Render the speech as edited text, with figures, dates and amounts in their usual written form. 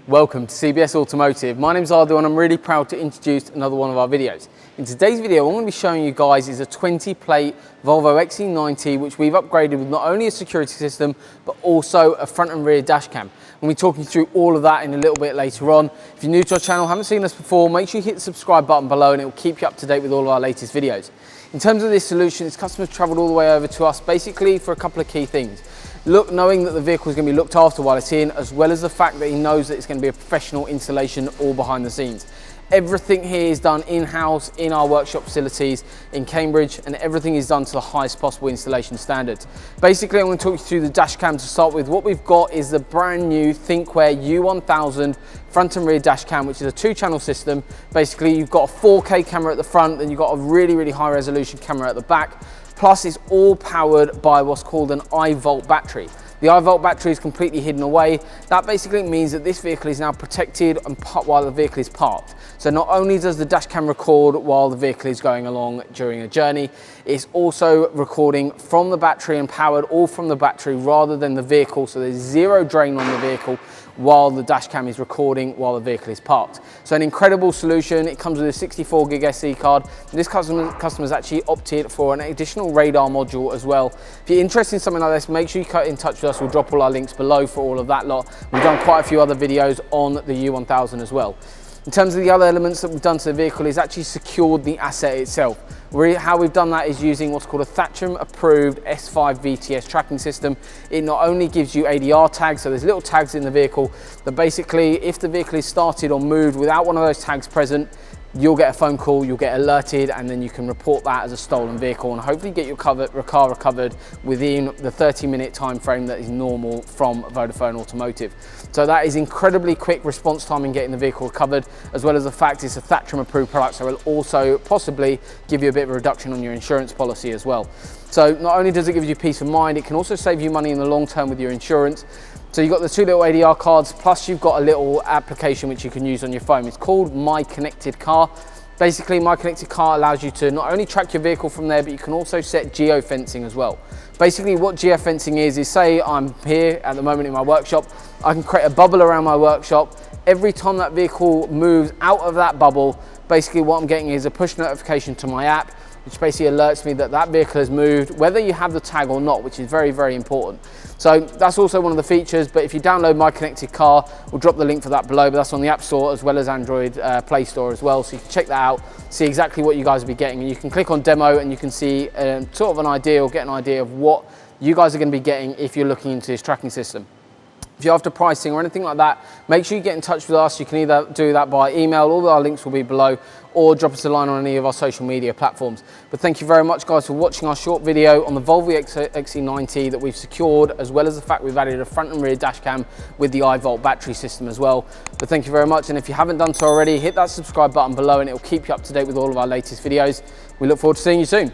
Welcome to CBS Automotive. My name's Ardo and I'm really proud to introduce another one of our videos. In today's video, what I'm going to be showing you guys is a 20-plate Volvo XC90, which we've upgraded with not only a security system, but also a front and rear dash cam. We'll be talking through all of that in a little bit later on. If you're new to our channel, haven't seen us before, make sure you hit the subscribe button below and it will keep you up to date with all of our latest videos. In terms of this solution, this customer's traveled all the way over to us basically for a couple of key things. Knowing that the vehicle is going to be looked after while it's in, as well as the fact that he knows that it's going to be a professional installation all behind the scenes. Everything here is done in-house in our workshop facilities in Cambridge, and everything is done to the highest possible installation standards. Basically, I'm going to talk you through the dash cam to start with. What we've got is the brand new Thinkware U1000 front and rear dash cam, which is a 2-channel system. Basically, you've got a 4K camera at the front, then you've got a really high resolution camera at the back. Plus, it's all powered by what's called an I-Volt battery. The I-Volt battery is completely hidden away. That basically means that this vehicle is now protected and while the vehicle is parked. So not only does the dash cam record while the vehicle is going along during a journey, it's also recording from the battery and powered all from the battery rather than the vehicle. So there's zero drain on the vehicle while the dash cam is recording while the vehicle is parked. So an incredible solution. It comes with a 64 gig SD card. This customer's actually opted for an additional radar module as well. If you're interested in something like this, make sure you get in touch with us. We'll drop all our links below for all of that lot. We've done quite a few other videos on the U1000 as well. In terms of the other elements that we've done to the vehicle is actually secured the asset itself. How we've done that is using what's called a Thatcham approved S5 VTS tracking system. It not only gives you ADR tags, so there's little tags in the vehicle that basically if the vehicle is started or moved without one of those tags present, you'll get a phone call, you'll get alerted, and then you can report that as a stolen vehicle and hopefully get your car recovered within the 30-minute time frame that is normal from Vodafone Automotive. So that is incredibly quick response time in getting the vehicle recovered, as well as the fact it's a Thatcham approved product, so it will also possibly give you a bit of a reduction on your insurance policy as well. So not only does it give you peace of mind, it can also save you money in the long term with your insurance. So you've got the 2 little ADR cards, plus you've got a little application which you can use on your phone. It's called My Connected Car. Basically, My Connected Car allows you to not only track your vehicle from there, but you can also set Geo Fencing as well. Basically, what Geo Fencing is say I'm here at the moment in my workshop, I can create a bubble around my workshop. Every time that vehicle moves out of that bubble, basically what I'm getting is a push notification to my app, which basically alerts me that that vehicle has moved, whether you have the tag or not, which is very important. So that's also one of the features, but if you download My Connected Car, we'll drop the link for that below, but that's on the App Store as well as Android Play Store as well, so you can check that out, see exactly what you guys will be getting, and you can click on demo and you can see sort of an idea or get an idea of what you guys are going to be getting if you're looking into this tracking system. If you're after pricing or anything like that, make sure you get in touch with us. You can either do that by email, all of our links will be below, or drop us a line on any of our social media platforms. But thank you very much, guys, for watching our short video on the Volvo XC90 that we've secured, as well as the fact we've added a front and rear dash cam with the I-Volt battery system as well. But thank you very much, and if you haven't done so already, hit that subscribe button below and it will keep you up to date with all of our latest videos. We look forward to seeing you soon.